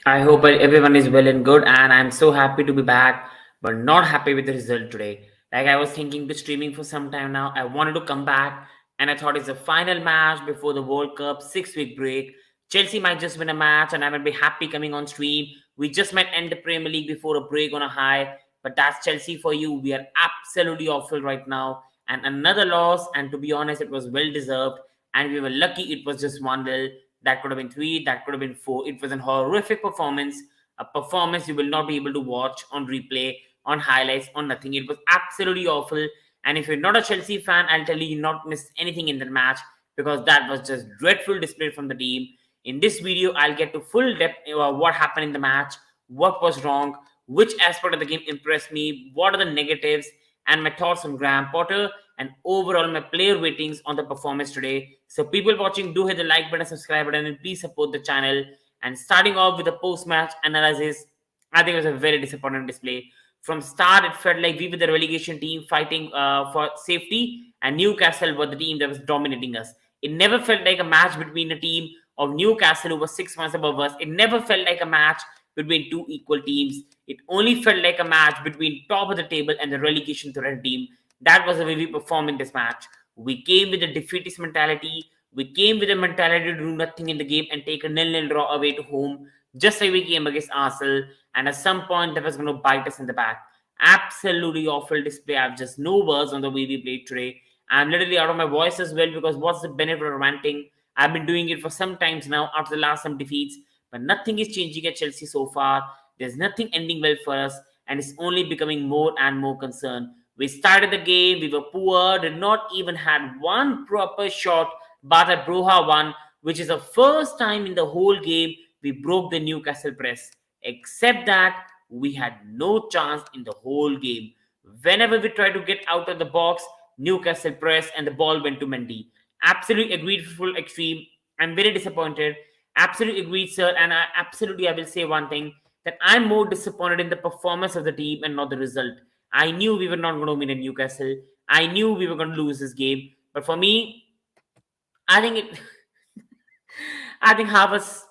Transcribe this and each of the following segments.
I hope everyone is well and good, and I'm so happy to be back, but not happy with the result today. Like I was thinking to streaming for some time now, I wanted to come back, and I thought it's the final match before the World Cup 6 week break. Chelsea might just win a match, and I might be happy coming on stream. We just might end the Premier League before a break on a high, but that's Chelsea for you. We are absolutely awful right now, and another loss. And to be honest, it was well deserved, and we were lucky it was just 1-0. That could have been three, that could have been four. It was a horrific performance, a performance you will not be able to watch on replay, on highlights, on nothing. It was absolutely awful. And if you're not a Chelsea fan, I'll tell you not miss anything in the match because that was just dreadful display from the team. In this video, I'll get to full depth what happened in the match, what was wrong, which aspect of the game impressed me, what are the negatives, and my thoughts on Graham Potter and overall my player ratings on the performance today. So people watching, do hit the like button, subscribe button, and please support the channel. And starting off with the post-match analysis, I think it was a very disappointing display. From start, it felt like we were the relegation team fighting for safety, and Newcastle were the team that was dominating us. It never felt like a match between a team of Newcastle who was 6 months above us. It never felt like a match between two equal teams. It only felt like a match between top of the table and the relegation threat team. That was the way we performed in this match. We came with a defeatist mentality. We came with a mentality to do nothing in the game and take a nil-nil draw away to home, just like we came against Arsenal. And at some point, that was going to bite us in the back. Absolutely awful display. I have just no words on the way we played today. I'm literally out of my voice as well because what's the benefit of ranting? I've been doing it for some times now after the last some defeats, but nothing is changing at Chelsea so far. There's nothing ending well for us, and it's only becoming more and more concerned. We started the game, we were poor, did not even had one proper shot, but at Broha one, which is the first time in the whole game we broke the Newcastle press. Except that we had no chance in the whole game. Whenever we tried to get out of the box, Newcastle press and the ball went to Mendy. Absolutely agreed, full extreme. I'm very disappointed. Absolutely agreed, sir. And I will say one thing that I'm more disappointed in the performance of the team and not the result. I knew we were not going to win in Newcastle. I knew we were going to lose this game. But for me, I think it. I think Havertz.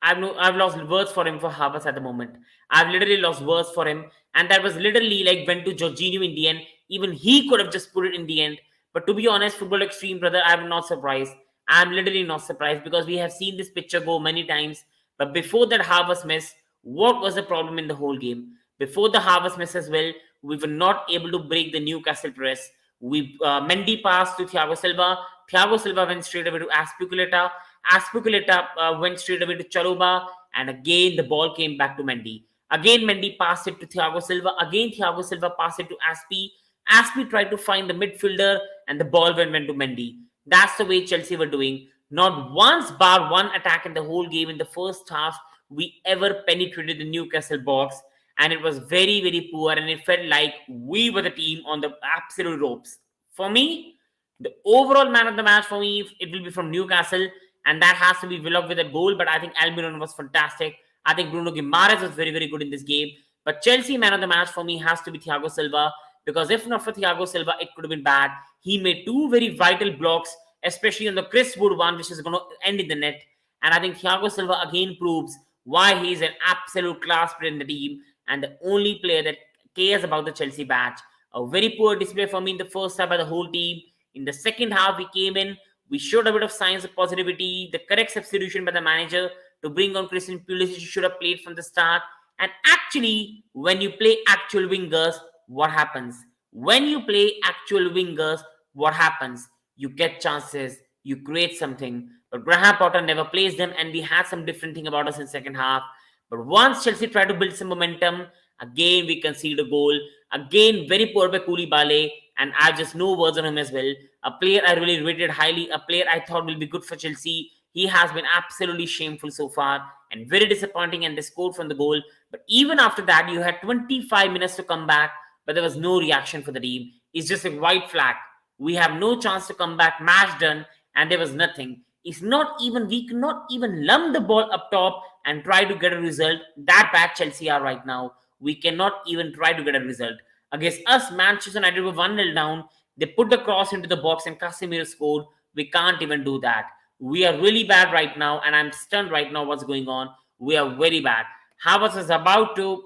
I've lost words for him for Havertz at the moment. I've literally lost words for him, and that was literally like went to Jorginho in the end. Even he could have just put it in the end. But to be honest, football extreme brother, I'm not surprised. I'm literally not surprised because we have seen this picture go many times. But before that Havertz miss, what was the problem in the whole game? Before the Havertz miss as well, we were not able to break the Newcastle press. We Mendy passed to Thiago Silva. Thiago Silva went straight away to Aspilicueta. Aspilicueta went straight away to Chaluba, and again the ball came back to Mendy. Again, Mendy passed it to Thiago Silva. Again, Thiago Silva passed it to Aspi. Aspi tried to find the midfielder, and the ball went to Mendy. That's the way Chelsea were doing. Not once, bar one attack in the whole game in the first half, we ever penetrated the Newcastle box, and it was very, very poor. And it felt like we were the team on the absolute ropes. For me, the overall man of the match for me, it will be from Newcastle, and that has to be Willock with a goal. But I think Almiron was fantastic. I think Bruno Guimaraes was very, very good in this game. But Chelsea man of the match for me has to be Thiago Silva, because if not for Thiago Silva, it could have been bad. He made two very vital blocks, especially on the Chris Wood one, which is going to end in the net. And I think Thiago Silva again proves why he is an absolute class player in the team and the only player that cares about the Chelsea badge. A very poor display for me in the first half by the whole team. In the second half, we came in, we showed a bit of signs of positivity, the correct substitution by the manager to bring on Christian Pulisic should have played from the start. And actually, when you play actual wingers, what happens? When you play actual wingers, what happens? You get chances, you create something. But Graham Potter never plays them, and we had some different thing about us in second half. But once Chelsea tried to build some momentum, again we concede a goal. Again, very poor by Koulibaly, and I have just no words on him as well. A player I really rated highly, a player I thought will be good for Chelsea. He has been absolutely shameful so far and very disappointing, and they scored from the goal. But even after that, you had 25 minutes to come back, but there was no reaction for the team. It's just a white flag. We have no chance to come back, match done, and there was nothing. It's not even, we cannot even lump the ball up top and try to get a result. That bad Chelsea are right now. We cannot even try to get a result. Against us, Manchester United were 1-0 down. They put the cross into the box and Casemiro scored. We can't even do that. We are really bad right now, and I'm stunned right now what's going on. we are very bad. Havertz is about to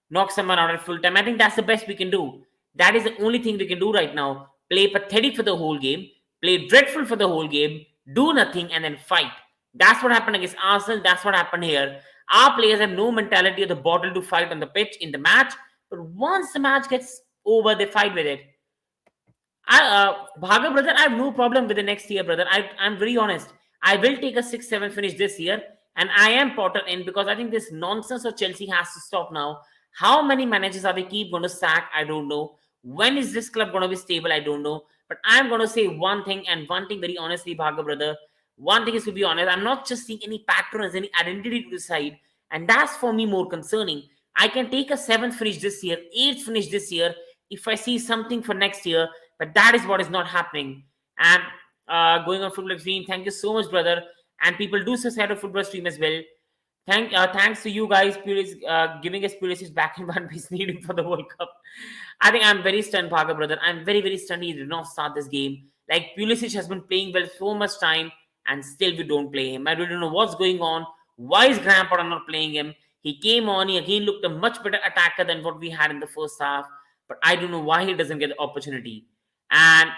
knock someone out at full time. I think that's the best we can do. That is the only thing we can do right now. Play pathetic for the whole game, play dreadful for the whole game, do nothing, and then fight. That's what happened against Arsenal. That's what happened here. Our players have no mentality of the bottle to fight on the pitch in the match, but once the match gets over, they fight with it. Bhaga, brother, I have no problem with the next year, brother. I'm very honest. I will take a 6-7 finish this year, and I am Potter in because I think this nonsense of Chelsea has to stop now. How many managers are they keep going to sack? I don't know. When is this club going to be stable? I don't know. But I'm going to say one thing, and one thing very honestly, Bhaga, brother. One thing is, to be honest, I'm not just seeing any patterns, any identity to decide, and that's for me more concerning. I can take a 7th finish this year, 8th finish this year if I see something for next year, but that is what is not happening. And going on football stream, thank you so much, brother. And people do subscribe to football stream as well. Thanks to you guys, giving us Pulisic back in one piece needed for the World Cup. I think I'm very stunned, Parker, brother. I'm very, very stunned he did not start this game. Like, Pulisic has been playing well so much time, and still we don't play him. I really don't know what's going on. Why is Graham Potter not playing him? He came on, he again looked a much better attacker than what we had in the first half. But I don't know why he doesn't get the opportunity. And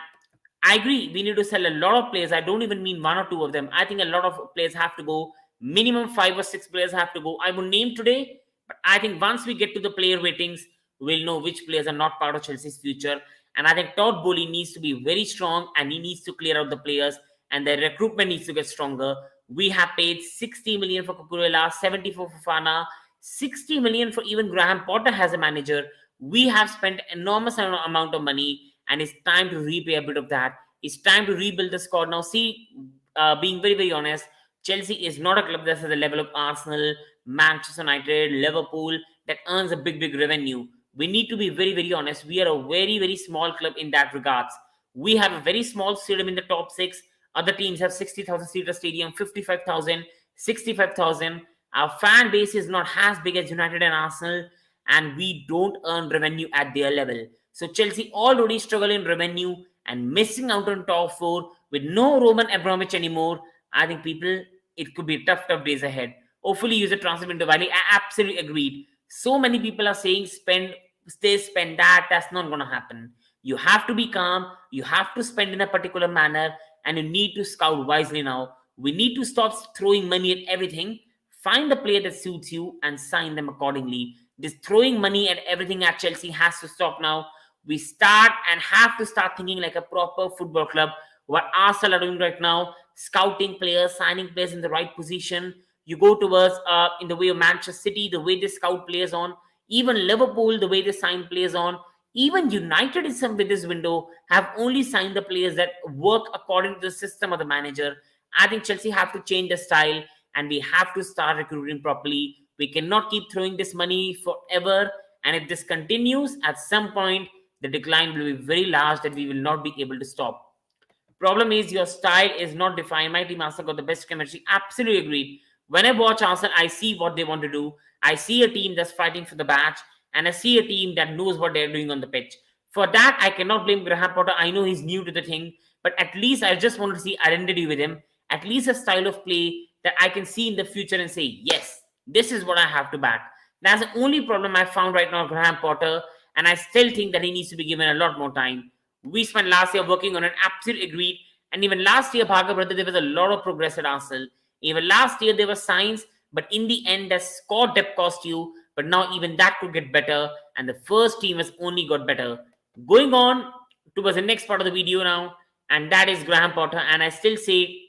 I agree, we need to sell a lot of players. I don't even mean one or two of them. I think a lot of players have to go. Minimum 5 or 6 players have to go. I will name today, but I think once we get to the player ratings, we'll know which players are not part of Chelsea's future. And I think Todd Bowley needs to be very strong, and he needs to clear out the players, and the recruitment needs to get stronger. We have paid 60 million for Cucurella, 70 for Fofana, 60 million for even Graham Potter as a manager. We have spent enormous amount of money, and it's time to repay a bit of that. It's time to rebuild the squad. Now, see, being very, very honest, Chelsea is not a club that's at the level of Arsenal, Manchester United, Liverpool, that earns a big, big revenue. We need to be very, very honest. We are a very, very small club in that regards. We have a very small stadium in the top 6. Other teams have 60,000 seater stadium, 55,000, 65,000. Our fan base is not as big as United and Arsenal, and we don't earn revenue at their level. So Chelsea already struggle in revenue and missing out on top 4 with no Roman Abramovich anymore. I think people, it could be tough days ahead. Hopefully use a transfer into value. I absolutely agreed. So many people are saying spend this, spend that. That's not going to happen. You have to be calm. You have to spend in a particular manner, and you need to scout wisely now. We need to stop throwing money at everything. Find the player that suits you and sign them accordingly. This throwing money at everything at Chelsea has to stop now. We start and have to start thinking like a proper football club. What Arsenal are doing right now, scouting players, signing players in the right position. You go towards in the way of Manchester City, the way they scout players on. Even Liverpool, the way they sign players on. Even United in some with this window have only signed the players that work according to the system of the manager. I think Chelsea have to change the style, and we have to start recruiting properly. We cannot keep throwing this money forever. And if this continues, at some point, the decline will be very large that we will not be able to stop. Problem is your style is not defined. My team Arsenal got the best chemistry. Absolutely agreed. When I watch Arsenal, I see what they want to do. I see a team that's fighting for the badge, and I see a team that knows what they're doing on the pitch. For that, I cannot blame Graham Potter. I know he's new to the thing, but at least I just want to see identity with him. At least a style of play that I can see in the future and say, yes, this is what I have to back. That's the only problem I found right now, Graham Potter, and I still think that he needs to be given a lot more time. We spent last year working on it, absolutely agreed. And even last year, Bhaga, brother, there was a lot of progress at Arsenal. Even last year, there were signs, but in the end, the squad depth cost you. But now even that could get better, and the first team has only got better. Going on towards the next part of the video now, and that is Graham Potter. And I still say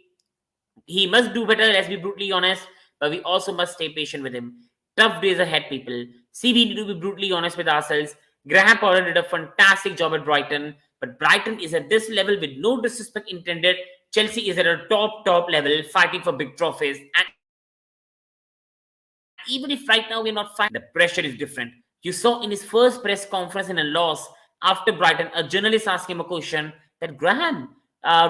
he must do better, let's be brutally honest, but we also must stay patient with him. Tough days ahead, people. See, we need to be brutally honest with ourselves. Graham Potter did a fantastic job at Brighton, but Brighton is at this level with no disrespect intended. Chelsea is at a top level, fighting for big trophies. And even if right now we're not fighting, the pressure is different. You saw in his first press conference in a loss after Brighton, a journalist asked him a question that, Graham,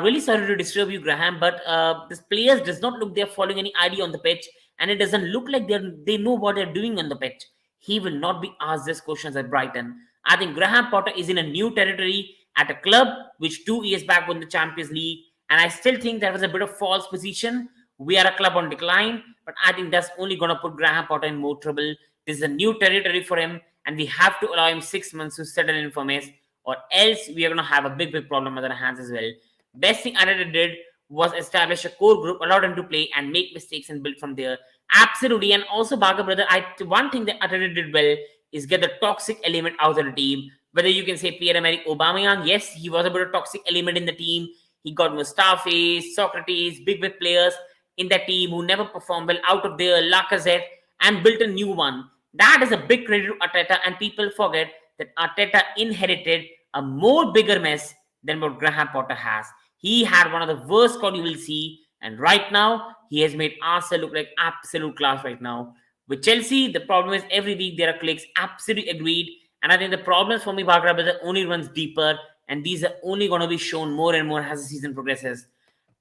really sorry to disturb you, Graham, but this players does not look they're following any idea on the pitch, and it doesn't look like they know what they're doing on the pitch. He will not be asked these questions at Brighton. I think Graham Potter is in a new territory at a club which 2 years back won the Champions League, and I still think that was a bit of false position. we are a club on decline, but I think that's only going to put Graham Potter in more trouble. This is a new territory for him, and we have to allow him 6 months to settle in for Mess, or else we are going to have a big problem on our hands as well. Best thing Arteta did was establish a core group, allowed him to play and make mistakes and build from there. Absolutely. And also, Baga brother, one thing that Arteta did well is get the toxic element out of the team. Whether you can say Pierre-Emerick Aubameyang, yes, he was a bit of toxic element in the team. He got Mustafi, Socrates, big players in that team who never performed well out of their Lacazette and built a new one. That is a big credit to Arteta, and people forget that Arteta inherited a more bigger mess than what Graham Potter has. He had one of the worst squad you will see, and right now he has made Arsenal look like absolute class right now. With Chelsea, the problem is every week there are clicks. Absolutely agreed. And I think the problems for me, Bagra, only runs deeper, and these are only going to be shown more and more as the season progresses.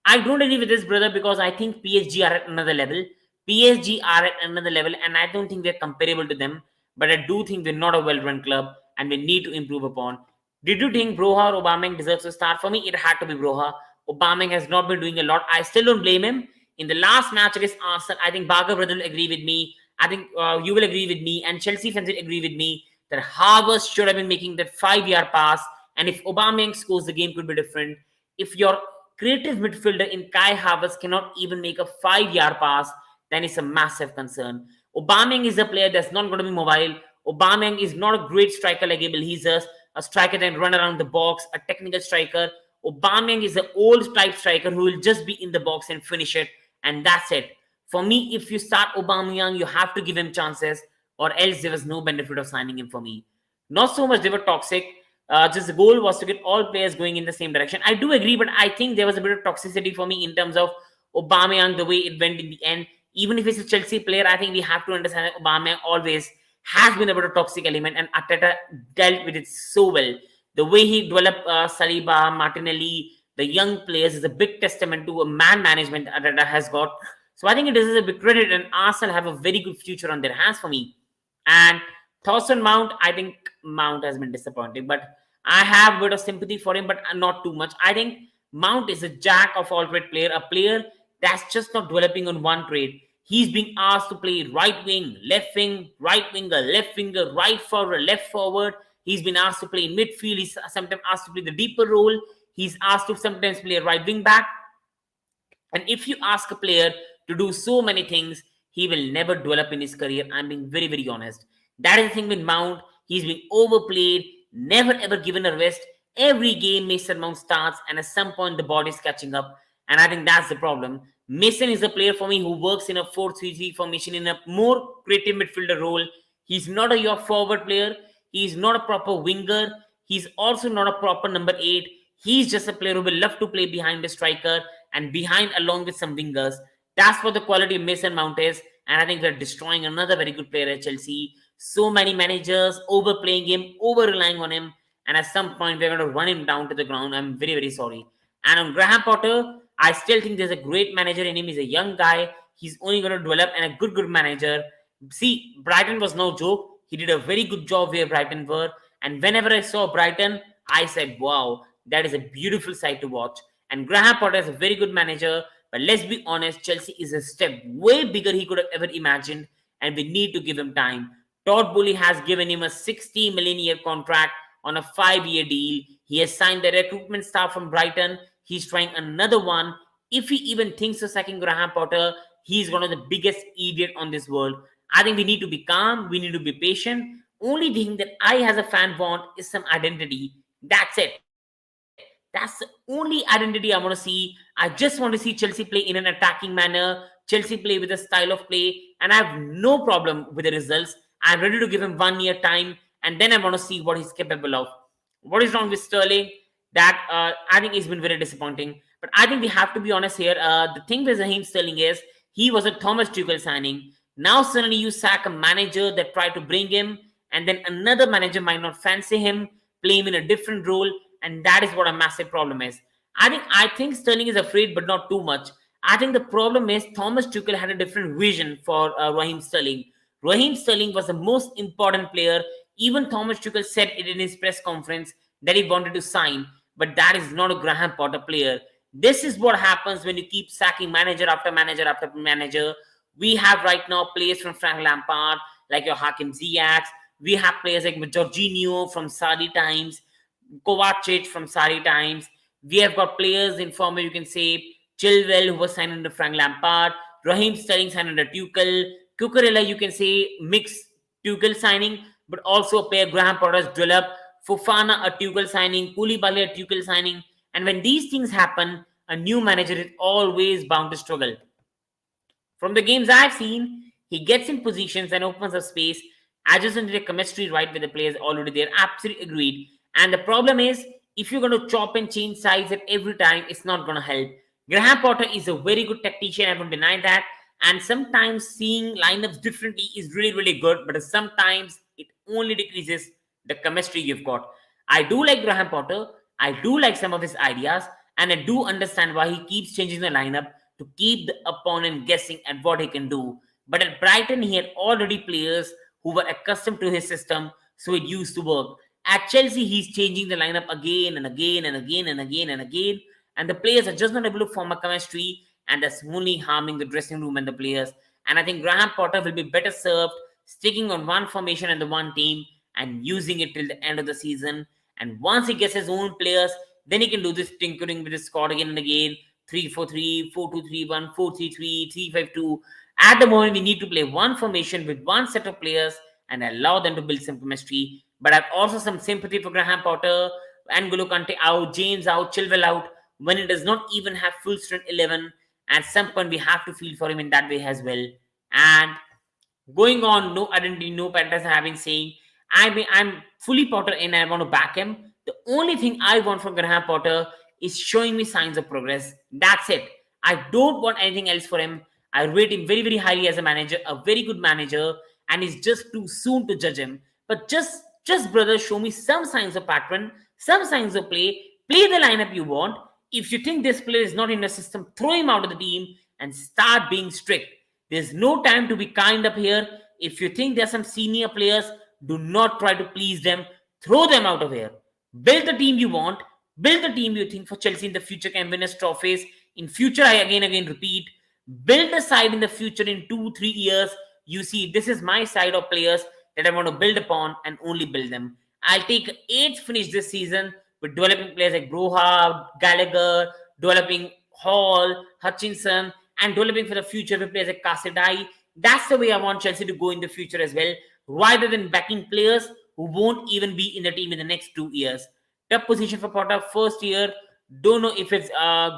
I don't agree with this, brother, because I think PSG are at another level. PSG are at another level, and I don't think we're comparable to them. But I do think we're not a well-run club, and we need to improve upon. Did you think Broha or Aubameyang deserves to start? For me, it had to be Broha. Aubameyang has not been doing a lot. I still don't blame him. In the last match against Arsenal, I think Baga brother will agree with me. I think you will agree with me, and Chelsea fans will agree with me that Havertz should have been making that 5-yard pass. And if Aubameyang scores, the game could be different. If your creative midfielder in Kai Havertz cannot even make a 5-yard pass, then it's a massive concern. Aubameyang is a player that's not going to be mobile. Aubameyang is not a great striker like Abel. He's just a striker that can run around the box, a technical striker. Aubameyang is an old type striker who will just be in the box and finish it, and that's it. For me, if you start Aubameyang, you have to give him chances, or else there was no benefit of signing him for me. Not so much they were toxic. Just the goal was to get all players going in the same direction. I do agree, but I think there was a bit of toxicity for me in terms of Aubameyang, the way it went in the end. Even if it's a Chelsea player, I think we have to understand that Aubameyang always has been a bit of toxic element, and Arteta dealt with it so well. The way he developed Saliba, Martinelli, the young players is a big testament to a man management Arteta has got. So I think it is a big credit, and Arsenal have a very good future on their hands for me. And thoughts on Mount, I think Mount has been disappointing, but I have a bit of sympathy for him, but not too much. I think Mount is a jack of all trade player, a player that's just not developing on one trade. He's being asked to play right wing, left wing, right winger, left winger, right forward, left forward. He's been asked to play in midfield. He's sometimes asked to play the deeper role. He's asked to sometimes play a right wing back. And if you ask a player to do so many things, he will never develop in his career. I'm being very honest. That is the thing with Mount. He's been overplayed, never ever given a rest. Every game Mason Mount starts, and at some point the body's catching up. And I think that's the problem. Mason is a player for me who works in a 4-3-3 formation in a more creative midfielder role. He's not a your forward player. He's not a proper winger. He's also not a proper number 8. He's just a player who will love to play behind the striker and behind along with some wingers. That's what the quality of Mason Mount is. And I think we're destroying another very good player at Chelsea. So many managers overplaying him, over-relying on him. And at some point, we're going to run him down to the ground. I'm very sorry. And on Graham Potter, I still think there's a great manager in him. He's a young guy. He's only going to develop, and a good manager. See, Brighton was no joke. He did a very good job where Brighton were. And whenever I saw Brighton, I said, wow, that is a beautiful sight to watch. And Graham Potter is a very good manager. But let's be honest, Chelsea is a step way bigger he could have ever imagined. And we need to give him time. Todd Boehly has given him a 60 million year contract on a 5-year deal. He has signed the recruitment staff from Brighton. He's trying another one. If he even thinks of sacking Graham Potter, he's one of the biggest idiot on this world. I think we need to be calm. We need to be patient. Only thing that I as a fan want is some identity. That's it. That's the only identity I want to see. I just want to see Chelsea play in an attacking manner. Chelsea play with a style of play. And I have no problem with the results. I'm ready to give him 1 year time. And then I want to see what he's capable of. What is wrong with Sterling? That I think he's been very disappointing. But I think we have to be honest here. The thing with Raheem Sterling is he was a Thomas Tuchel signing. Now suddenly you sack a manager that tried to bring him, and then another manager might not fancy him, play him in a different role, and that is what a massive problem is. I think Sterling is afraid, but not too much. I think the problem is Thomas Tuchel had a different vision for Raheem Sterling. Raheem Sterling was the most important player. Even Thomas Tuchel said it in his press conference that he wanted to sign, but that is not a Graham Potter player. This is what happens when you keep sacking manager after manager after manager. We have right now players from Frank Lampard, like your Hakim Ziyech. We have players like Jorginho from Saudi times, Kovacic from Saudi times. We have got players in form, you can say, Chilwell, who was signed under Frank Lampard, Raheem Sterling signed under Tuchel, Cucurella, you can say, mixed Tuchel signing, but also a player Graham Potter's developed, Fofana, a Tuchel signing, Koulibaly, a Tuchel signing. And when these things happen, a new manager is always bound to struggle. From the games I've seen, he gets in positions and opens up space, adjusts into the chemistry right with the players already there. Absolutely agreed. And the problem is, if you're going to chop and change sides at every time, it's not going to help. Graham Potter is a very good tactician, I won't deny that. And sometimes seeing lineups differently is really, really good, but sometimes it only decreases the chemistry you've got. I do like Graham Potter, I do like some of his ideas, and I do understand why he keeps changing the lineup to keep the opponent guessing at what he can do. But at Brighton, he had already players who were accustomed to his system, so it used to work. At Chelsea, he's changing the lineup again and again and again and again and again, and the players are just not able to form a chemistry, and that's only harming the dressing room and the players. And I think Graham Potter will be better served sticking on one formation and the one team and using it till the end of the season. And once he gets his own players, then he can do this tinkering with his squad again and again. 3-4-3, 4-2-3-1, 4-3-3, 3-5-2. At the moment, we need to play one formation with one set of players and allow them to build some chemistry. But I've also some sympathy for Graham Potter, N'Golo Kante out, James out, Chilwell out, when he does not even have full strength 11. At some point, we have to feel for him in that way as well. And going on, no identity, no patterns, I have been saying, I'm fully Potter in, I want to back him. The only thing I want from Graham Potter is showing me signs of progress. That's it. I don't want anything else for him. I rate him very, very highly as a manager, a very good manager, and it's just too soon to judge him. But just brother, show me some signs of pattern, some signs of play. Play the lineup you want. If you think this player is not in the system, throw him out of the team and start being strict. There's no time to be kind up here. If you think there's some senior players, do not try to please them. Throw them out of here. Build the team you want. Build the team you think for Chelsea in the future can win us trophies. In future, I again repeat, build a side in the future in 2-3 years. You see, this is my side of players that I want to build upon and only build them. I'll take 8th finish this season with developing players like Broha, Gallagher, developing Hall, Hutchinson, and developing for the future with players like Casadei. That's the way I want Chelsea to go in the future as well, rather than backing players who won't even be in the team in the next 2 years. Tough position for Potter, first year. Don't know if it's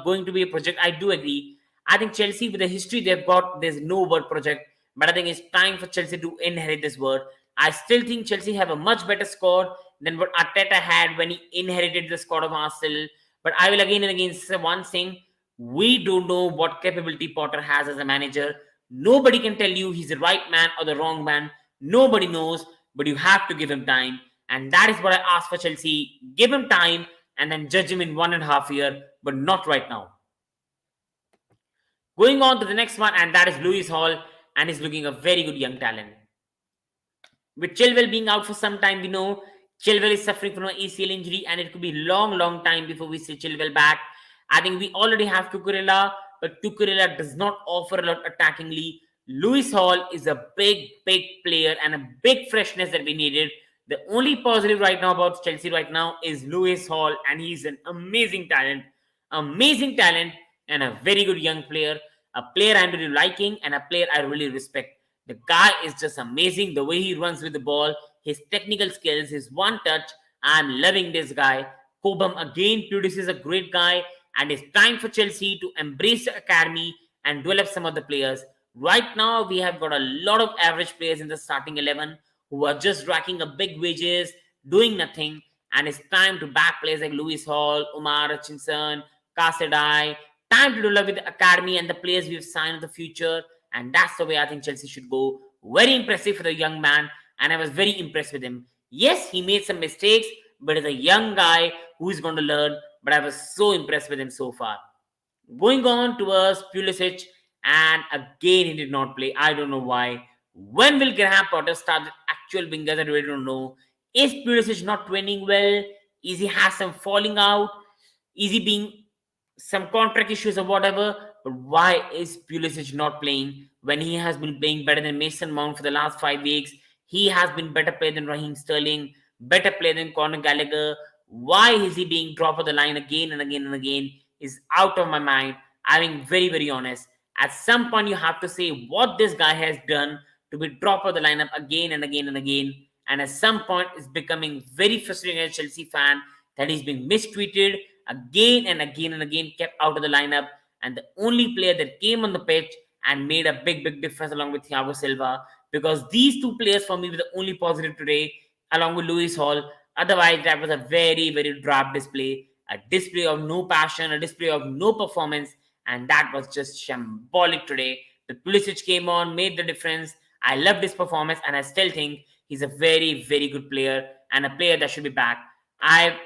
going to be a project. I do agree. I think Chelsea, with the history they've got, there's no word project. But I think it's time for Chelsea to inherit this word. I still think Chelsea have a much better squad than what Arteta had when he inherited the squad of Arsenal. But I will again and again say one thing. We don't know what capability Potter has as a manager. Nobody can tell you he's the right man or the wrong man. Nobody knows, but you have to give him time. And that is what I ask for Chelsea. Give him time and then judge him in 1.5 years, but not right now. Going on to the next one, and that is Lewis Hall, and he's looking a very good young talent. With Chilwell being out for some time, we know Chilwell is suffering from an ACL injury, and it could be long time before we see Chilwell back. I think we already have Cucurella, but Cucurella does not offer a lot attackingly. Lewis Hall is a big player and a big freshness that we needed. The only positive right now about Chelsea right now is Lewis Hall, and he's an amazing talent, and a very good young player, a player I'm really liking, and a player I really respect. The guy is just amazing. The way he runs with the ball, his technical skills, his one touch. I'm loving this guy. Cobham again produces a great guy, and it's time for Chelsea to embrace the academy and develop some of the players. Right now, we have got a lot of average players in the starting 11 who are just racking up big wages, doing nothing. And it's time to back players like Lewis Hall, Omar Hutchinson, Casadei. Time to develop with the academy and the players we've signed in the future. And that's the way I think Chelsea should go. Very impressive for the young man. And I was very impressed with him. Yes, he made some mistakes, but as a young guy who is going to learn. But I was so impressed with him so far. Going on towards Pulisic, and again he did not play. I don't know why. When will Graham Potter start the actual wingers? I really don't know. Is Pulisic not training well? Is he has some falling out? Is he being some contract issues or whatever. But why is Pulisic not playing when he has been playing better than Mason Mount for the last 5 weeks? He has been better player than Raheem Sterling, better player than Conor Gallagher. Why is he being dropped of the line again and again and again? Is out of my mind. I'm being very, very honest. At some point, you have to say what this guy has done to be dropped of the lineup again and again and again. And at some point, it's becoming very frustrating as a Chelsea fan that he's been mistreated again and again and again, kept out of the lineup. And the only player that came on the pitch and made a big, big difference along with Thiago Silva, because these two players for me were the only positive today, along with Lewis Hall. Otherwise, that was a very, very drab display, a display of no passion, a display of no performance, and that was just shambolic today. The Pulisic came on, made the difference. I loved his performance, and I still think he's a very, very good player and a player that should be back. I've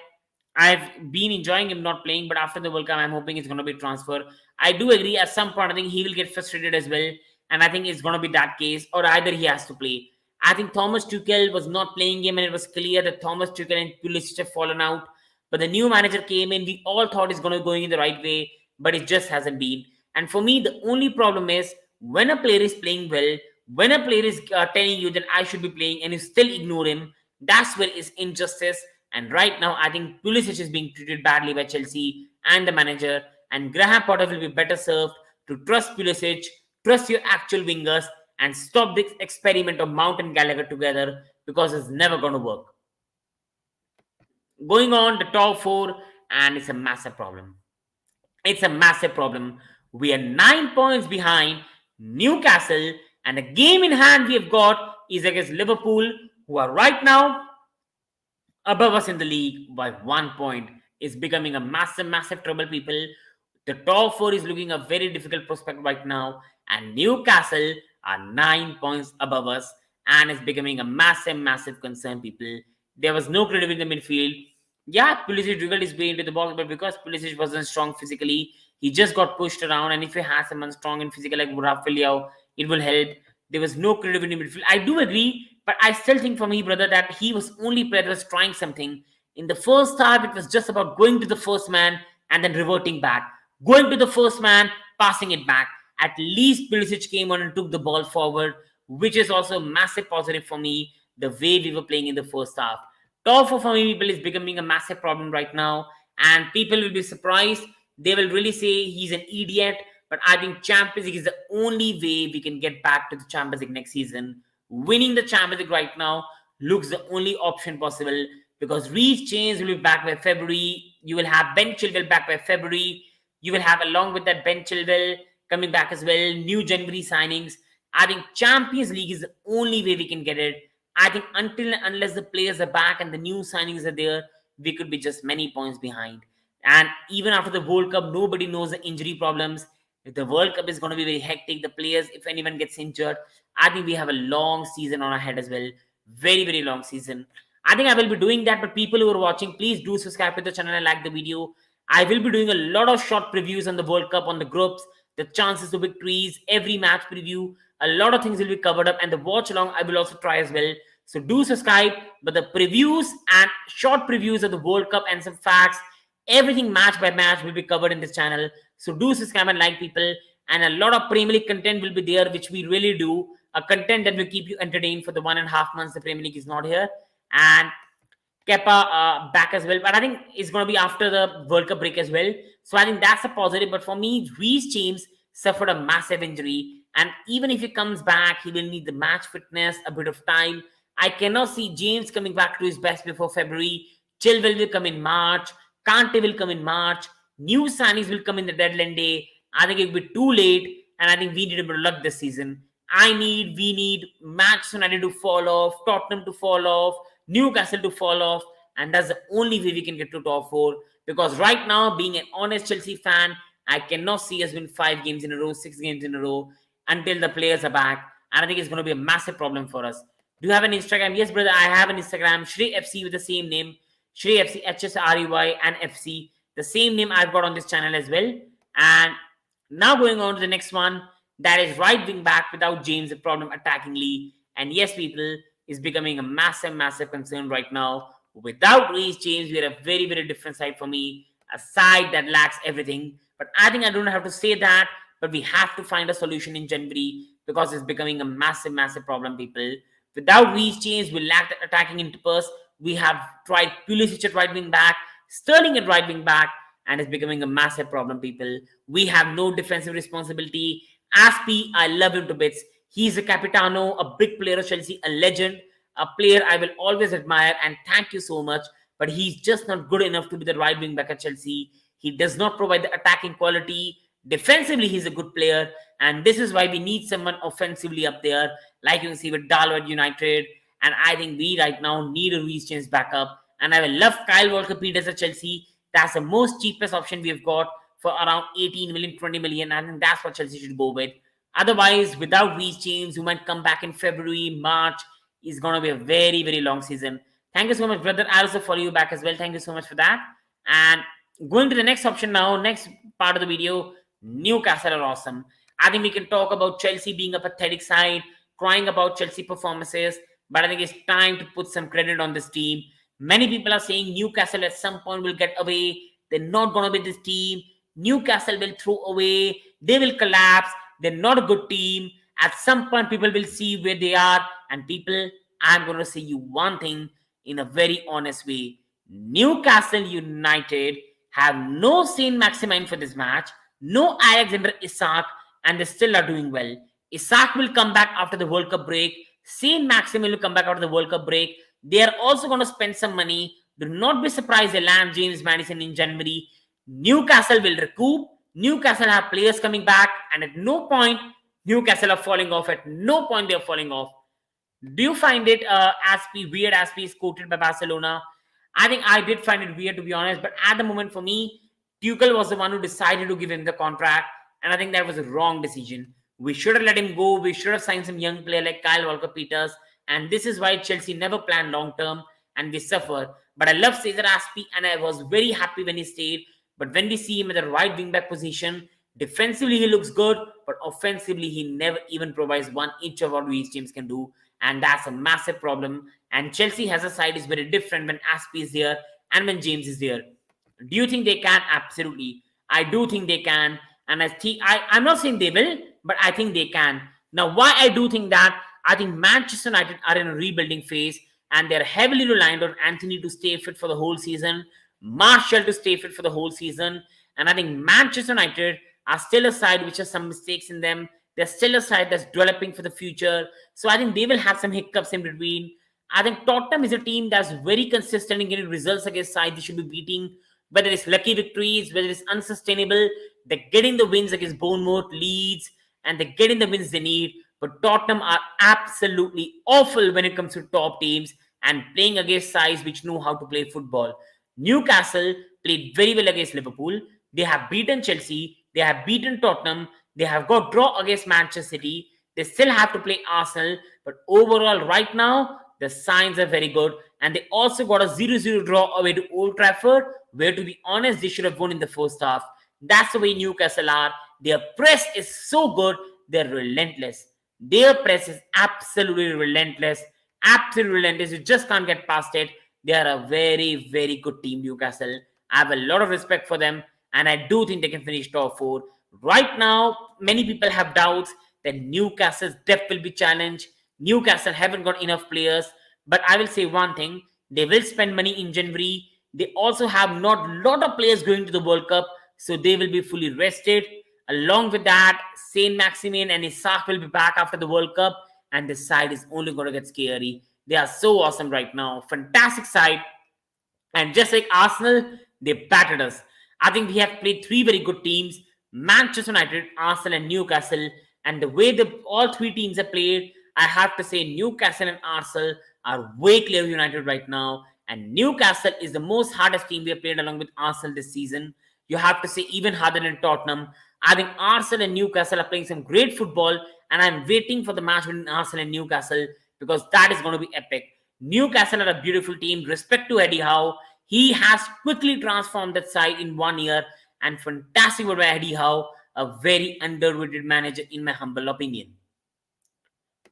been enjoying him not playing, but after the World Cup, I'm hoping it's going to be transfer. I do agree at some point, I think he will get frustrated as well. And I think it's going to be that case, or either he has to play. I think Thomas Tuchel was not playing him, and it was clear that Thomas Tuchel and Pulisic have fallen out. But the new manager came in. We all thought it's going to be going in the right way, but it just hasn't been. And for me, the only problem is when a player is playing well, when a player is telling you that I should be playing and you still ignore him, that's where is injustice. And right now, I think Pulisic is being treated badly by Chelsea and the manager. And Graham Potter will be better served to trust Pulisic, trust your actual wingers, and stop this experiment of Mount and Gallagher together, because it's never going to work. Going on the top four, and it's a massive problem. It's a massive problem. We are 9 points behind Newcastle, and the game in hand we have got is against Liverpool, who are right now above us in the league by 1 point. Is becoming a massive, massive trouble, people. The top four is looking a very difficult prospect right now, and Newcastle are 9 points above us, and it's becoming a massive, massive concern, people. There was no credibility in the midfield. Yeah, Pulisic dribbled his way into the box, but because Pulisic wasn't strong physically, he just got pushed around. And if he has someone strong and physical like Rafael, it will help. There was no credibility in midfield. I do agree, but I still think for me, brother, that he was only player that was trying something. In the first half, it was just about going to the first man and then reverting back. Going to the first man, passing it back. At least Pulisic came on and took the ball forward, which is also massive positive for me, the way we were playing in the first half. Top four for me, people, is becoming a massive problem right now. And people will be surprised. They will really say he's an idiot. But I think Champions League is the only way we can get back to the Champions League next season. Winning the Champions League right now looks the only option possible, because Reece James will be back by February. You will have Ben Chilwell back by February. You will have, along with that, Ben Chilwell coming back as well, new January signings. I think Champions League is the only way we can get it. I think unless the players are back and the new signings are there, we could be just many points behind. And even after the World Cup, nobody knows the injury problems. If the World Cup is going to be very hectic, the players, if anyone gets injured, I think we have a long season on our head as well. Very, very long season. I think I will be doing that. But people who are watching, please do subscribe to the channel and like the video. I will be doing a lot of short previews on the World Cup, on the groups, the chances of victories, every match preview. A lot of things will be covered up, and the watch along I will also try as well. So do subscribe. But the previews and short previews of the World Cup and some facts, everything match by match will be covered in this channel. So do subscribe and like, people. And a lot of Premier League content will be there, which we really do. A content that will keep you entertained for the 1.5 months the Premier League is not here. And Kepa back as well. But I think it's going to be after the World Cup break as well. So I think that's a positive. But for me, Reece James suffered a massive injury. And even if he comes back, he will need the match fitness, a bit of time. I cannot see James coming back to his best before February. Chilwell will come in March. Kante will come in March. New signings will come in the deadline day. I think it will be too late. And I think we need a bit of luck this season. We need Manchester United to fall off, Tottenham to fall off, Newcastle to fall off. And that's the only way we can get to top four. Because right now, being an honest Chelsea fan, I cannot see us win 5 games in a row, 6 games in a row until the players are back. And I think it's going to be a massive problem for us. Do you have an Instagram? Yes, brother, I have an Instagram, Shrey FC, with the same name. Shrey FC, HSREY and FC. The same name I've got on this channel as well. And now going on to the next one. That is right wing back without James, a problem attackingly. And yes, people, is becoming a massive, massive concern right now. Without Reece James, we are a very, very different side for me. A side that lacks everything. But I think I don't have to say that, but we have to find a solution in January because it's becoming a massive, massive problem, people. Without Reece James, we lacked attacking interpers. We have tried Pulisic at right wing back, Sterling at right wing back, and it's becoming a massive problem, people. We have no defensive responsibility. Aspi, I love him to bits. He's a capitano, a big player of Chelsea, a legend, a player I will always admire, and thank you so much. But he's just not good enough to be the right wing back at Chelsea. He does not provide the attacking quality. Defensively, he's a good player, and this is why we need someone offensively up there, like you can see with Darlow at United. And I think we right now need a Reece James backup. And I will love Kyle Walker-Peters at Chelsea. That's the most cheapest option we've got for around 18 million, 20 million. I think that's what Chelsea should go with. Otherwise, without Reece James, who might come back in February, March, is going to be a very, very long season. Thank you so much, brother. I also follow you back as well. Thank you so much for that. And going to the next option now, next part of the video, Newcastle are awesome. I think we can talk about Chelsea being a pathetic side, crying about Chelsea performances, but I think it's time to put some credit on this team. Many people are saying Newcastle at some point will get away. They're not going to be this team. Newcastle will throw away. They will collapse. They're not a good team. At some point, people will see where they are. And people, I'm going to say you one thing in a very honest way. Newcastle United have no Saint-Maximin for this match, no Alexander Isak, and they still are doing well. Isak will come back after the World Cup break. Saint-Maximin will come back after the World Cup break. They are also going to spend some money. Do not be surprised they land James Maddison in January. Newcastle will recoup. Newcastle have players coming back, and at no point Newcastle are falling off. At no point they are falling off. Do you find it weird Aspi is quoted by Barcelona? I think I did find it weird, to be honest. But at the moment, for me, Tuchel was the one who decided to give him the contract, and I think that was a wrong decision. We should have let him go. We should have signed some young player like Kyle Walker-Peters, and this is why Chelsea never planned long term, and we suffer. But I love Cesar Aspi, and I was very happy when he stayed. But when we see him at the right wing back position, defensively he looks good, but offensively he never even provides 1 inch of what Reece James can do, and that's a massive problem. And Chelsea has a side is very different when Aspi is there and when James is there. Do you think they can? Absolutely. I do think they can, and I'm not saying they will, but I think they can. Now, why I do think that? I think Manchester United are in a rebuilding phase, and they're heavily reliant on Anthony to stay fit for the whole season, Martial to stay fit for the whole season, and I think Manchester United are still a side which has some mistakes in them. They're still a side that's developing for the future, so I think they will have some hiccups in between. I think Tottenham is a team that's very consistent in getting results against sides they should be beating, whether it's lucky victories, whether it's unsustainable. They're getting the wins against Bournemouth, Leeds, and they're getting the wins they need. But Tottenham are absolutely awful when it comes to top teams and playing against sides which know how to play football. Newcastle played very well against Liverpool. They have beaten Chelsea. They have beaten Tottenham. They have got draw against Manchester City. They still have to play Arsenal. But overall, right now, the signs are very good. And they also got a 0-0 draw away to Old Trafford, where, to be honest, they should have won in the first half. That's the way Newcastle are. Their press is so good. They're relentless. Their press is absolutely relentless. Absolutely relentless. You just can't get past it. They are a very, very good team, Newcastle. I have a lot of respect for them, and I do think they can finish top 4. Right now, many people have doubts that Newcastle's depth will be challenged. Newcastle haven't got enough players, but I will say one thing. They will spend money in January. They also have not a lot of players going to the World Cup, so they will be fully rested. Along with that, Saint-Maximin and Isak will be back after the World Cup, and this side is only going to get scary. They are so awesome right now. Fantastic side. And just like Arsenal, they battered us. I think we have played 3 very good teams, Manchester United, Arsenal, and Newcastle. And the way all 3 teams have played, I have to say Newcastle and Arsenal are way clear of United right now. And Newcastle is the most hardest team we have played along with Arsenal this season. You have to say even harder than Tottenham. I think Arsenal and Newcastle are playing some great football, and I'm waiting for the match between Arsenal and Newcastle because that is going to be epic. Newcastle are a beautiful team. Respect to Eddie Howe. He has quickly transformed that side in 1 year, and fantastic work by Eddie Howe, a very underrated manager in my humble opinion.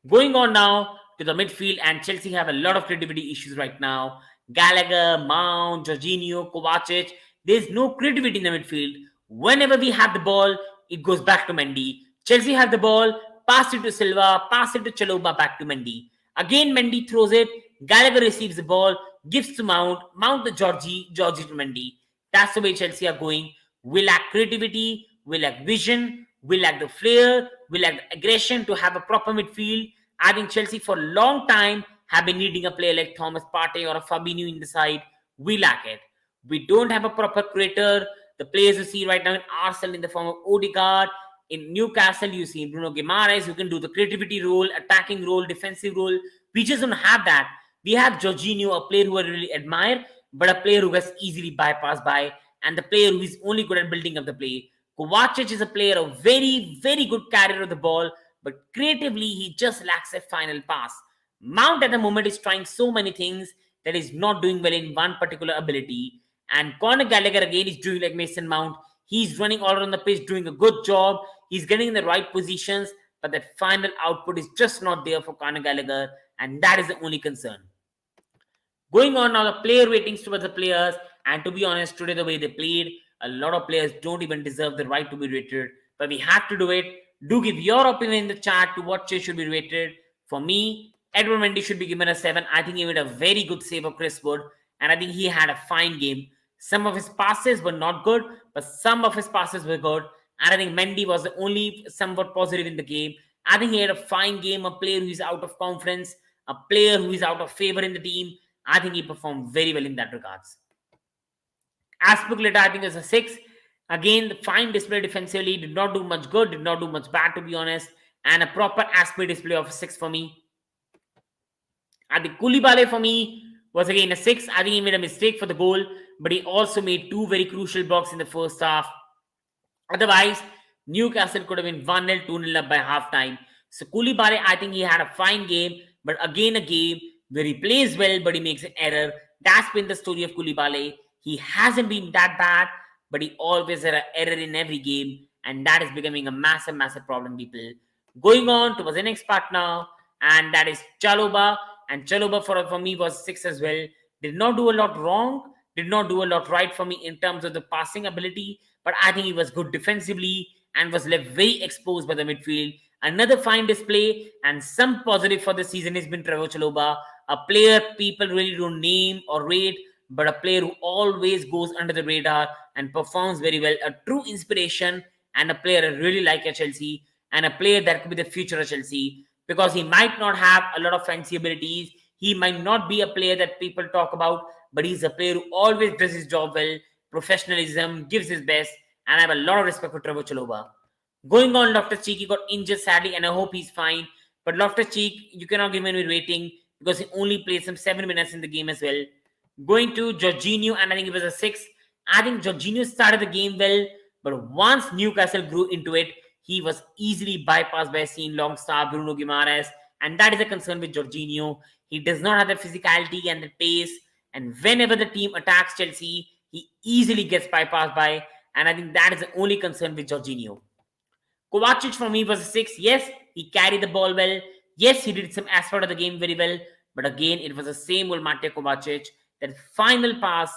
Going on now to the midfield, and Chelsea have a lot of creativity issues right now. Gallagher, Mount, Jorginho, Kovacic. There's no creativity in the midfield. Whenever we have the ball, it goes back to Mendy. Chelsea have the ball, pass it to Silva, pass it to Chalobah, back to Mendy. Again, Mendy throws it. Gallagher receives the ball, gives to Mount, Mount to Georgie to Mendy. That's the way Chelsea are going. We lack creativity, we lack vision, we lack the flair, we lack the aggression to have a proper midfield. I think Chelsea for a long time have been needing a player like Thomas Partey or a Fabinho in the side. We lack it. We don't have a proper creator. The players you see right now in Arsenal in the form of Odegaard, in Newcastle you see Bruno Guimaraes who can do the creativity role, attacking role, defensive role. We just don't have that. We have Jorginho, a player who I really admire, but a player who gets easily bypassed by, and the player who is only good at building up the play. Kovacic is a player of very, very good carrier of the ball, but creatively he just lacks a final pass. Mount at the moment is trying so many things that is not doing well in one particular ability. And Conor Gallagher again is doing like Mason Mount. He's running all around the pitch, doing a good job. He's getting in the right positions, but the final output is just not there for Conor Gallagher, and that is the only concern. Going on now, the player ratings towards the players, and to be honest, today the way they played, a lot of players don't even deserve the right to be rated, but we have to do it. Do give your opinion in the chat to what should be rated. For me, Edward Mendy should be given a 7. I think he made a very good save of Chris Wood, and I think he had a fine game. Some of his passes were not good, but some of his passes were good, and I think Mendy was the only somewhat positive in the game. I think he had a fine game, a player who is out of confidence, a player who is out of favor in the team. I think he performed very well in that regards. Aspilicueta, I think, is a 6. Again, the fine display defensively, did not do much good, did not do much bad, to be honest, and a proper Aspi display of a 6 for me. I think Koulibaly for me was again a 6. I think he made a mistake for the goal, but he also made 2 very crucial blocks in the first half. Otherwise, Newcastle could have been 1-0, 2-0 up by halftime. So Koulibaly, I think he had a fine game, but again a game where he plays well, but he makes an error. That's been the story of Koulibaly. He hasn't been that bad, but he always had an error in every game, and that is becoming a massive, massive problem, people. Going on to the next part now, and that is Chalobah. And Chalobah for me was 6 as well. Did not do a lot wrong, did not do a lot right for me in terms of the passing ability, but I think he was good defensively and was left very exposed by the midfield. Another fine display and some positive for the season has been Trevor Chalobah, a player people really don't name or rate, but a player who always goes under the radar and performs very well. A true inspiration and a player I really like at Chelsea, and a player that could be the future of Chelsea, because he might not have a lot of fancy abilities. He might not be a player that people talk about, but he's a player who always does his job well, professionalism, gives his best, and I have a lot of respect for Trevor Chalobah. Going on, Loftus-Cheek, he got injured sadly, and I hope he's fine. But Loftus-Cheek, you cannot give him any rating because he only played some 7 minutes in the game as well. Going to Jorginho, and I think it was a 6. I think Jorginho started the game well, but once Newcastle grew into it, he was easily bypassed by seeing long star Bruno Guimaraes, and that is a concern with Jorginho. He does not have the physicality and the pace, and whenever the team attacks Chelsea, he easily gets bypassed by, and I think that is the only concern with Jorginho. Kovacic for me was a 6. Yes, he carried the ball well. Yes, he did some aspect of the game very well, but again, it was the same old Matej Kovacic. That final pass,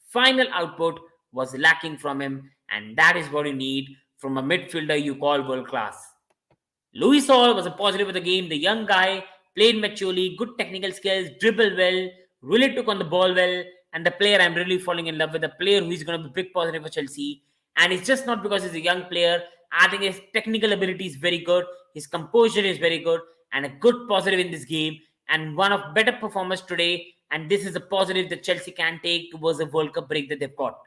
final output was lacking from him, and that is what you need from a midfielder you call world class. Luis Hall was a positive of the game. The young guy played maturely, good technical skills, dribbled well, really took on the ball well, and the player I'm really falling in love with, the player who is going to be big positive for Chelsea. And it's just not because he's a young player. I think his technical ability is very good, his composure is very good, and a good positive in this game, and one of better performers today. And this is a positive that Chelsea can take towards the World Cup break that they've got.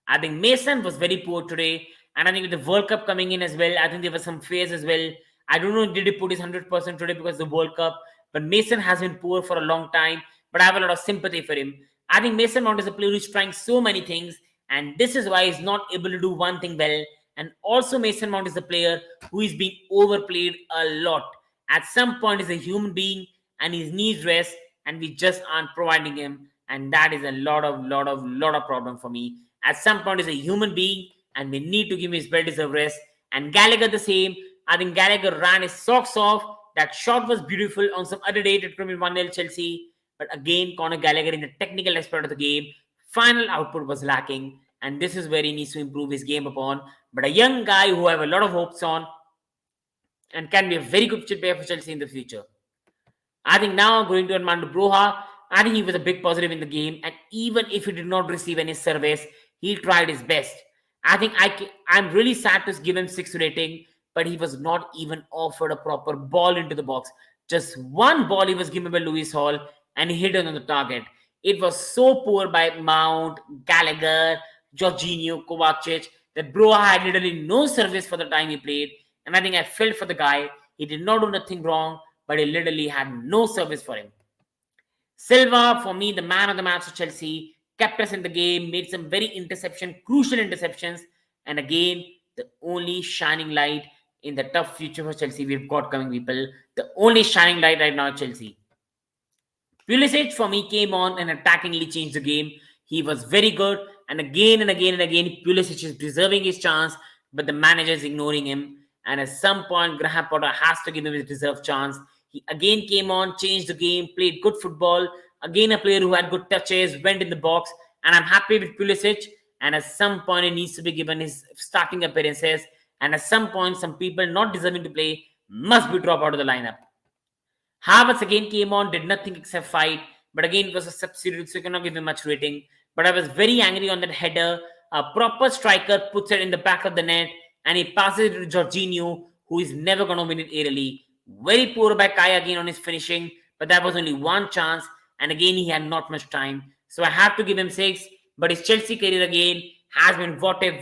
I think Mason was very poor today, and I think with the World Cup coming in as well, I think there was some fears as well. I don't know, did he put his 100% today because of the World Cup, but Mason has been poor for a long time, but I have a lot of sympathy for him. I think Mason Mount is a player who's trying so many things, and this is why he's not able to do one thing well. And also Mason Mount is a player who is being overplayed a lot. At some point, he's a human being and he needs rest, and we just aren't providing him, and that is a lot of problem for me. At some point, he's a human being and we need to give him his well-deserved rest. And Gallagher the same. I think Gallagher ran his socks off. That shot was beautiful. On some other day, it could be 1-0 Chelsea. But again, Conor Gallagher in the technical aspect of the game, final output was lacking. and this is where he needs to improve his game upon. But a young guy who I have a lot of hopes on and can be a very good player for Chelsea in the future. I think now going to Armando Broja, I think he was a big positive in the game, and even if he did not receive any service, he tried his best. I think I'm really sad to give him 6 rating, but he was not even offered a proper ball into the box. Just one ball he was given by Lewis Hall, and he hit it on the target. It was so poor by Mount, Gallagher, Jorginho, Kovacic that Broja had literally no service for the time he played, and I think I felt for the guy. He did not do nothing wrong, but he literally had no service for him. Silva, for me, the man of the match of Chelsea, kept us in the game, made some very crucial interceptions, and again, the only shining light in the tough future for Chelsea we've got coming, people. The only shining light right now at Chelsea. Pulisic, for me, came on and attackingly changed the game. He was very good, and again and again and again, Pulisic is deserving his chance, but the manager is ignoring him. And at some point, Graham Potter has to give him his deserved chance. He again came on, changed the game, played good football. Again, a player who had good touches, went in the box, and I'm happy with Pulisic. And at some point, he needs to be given his starting appearances. And at some point, some people not deserving to play must be dropped out of the lineup. Havertz again came on, did nothing except fight, but again it was a substitute, so you cannot give him much rating. But I was very angry on that header. A proper striker puts it in the back of the net, and he passes it to Jorginho, who is never going to win it aerially. Very poor by Kai again on his finishing, but that was only one chance, and again he had not much time. So I have to give him 6, but his Chelsea career again has been what if.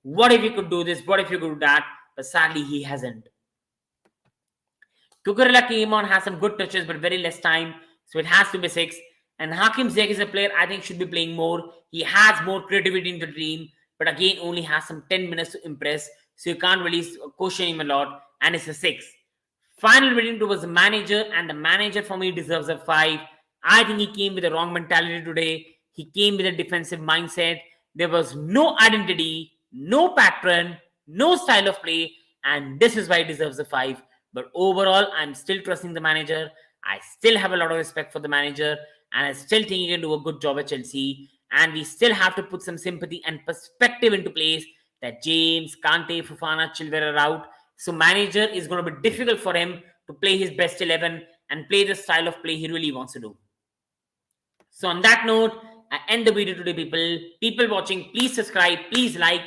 What if he could do this? What if he could do that? But sadly, he hasn't. Cucurella came on, has some good touches, but very less time, so it has to be 6. And Hakim Ziyech is a player I think should be playing more. He has more creativity in the team, but again only has some 10 minutes to impress, so you can't really question him a lot, and it's a 6. Final rating towards the manager, and the manager for me deserves a 5. I think he came with the wrong mentality today. He came with a defensive mindset. There was no identity, no pattern, no style of play, and this is why he deserves a 5. But overall, I'm still trusting the manager. I still have a lot of respect for the manager, and I still think he can do a good job at Chelsea. And we still have to put some sympathy and perspective into place that James, Kante, Fofana, Chilwell are out. So manager is going to be difficult for him to play his best 11 and play the style of play he really wants to do. So on that note, I end the video today, people. People watching, please subscribe, please like.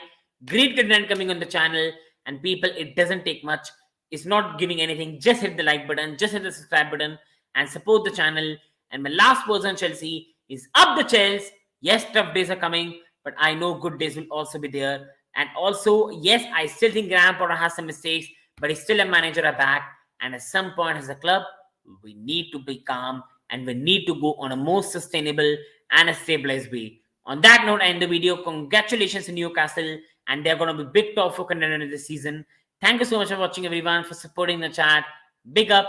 Great content coming on the channel. And people, it doesn't take much. It's not giving anything. Just hit the like button, just hit the subscribe button and support the channel. And my last words on Chelsea is up the Chelsea. Yes, tough days are coming, but I know good days will also be there. And also, yes, I still think Graham Potter has some mistakes, but he's still a manager at back. And at some point as a club, we need to be calm and we need to go on a more sustainable and a stabilized way. On that note, I end the video. Congratulations to Newcastle, and they're going to be big top 4 contender this season. Thank you so much for watching, everyone, for supporting the chat. Big up.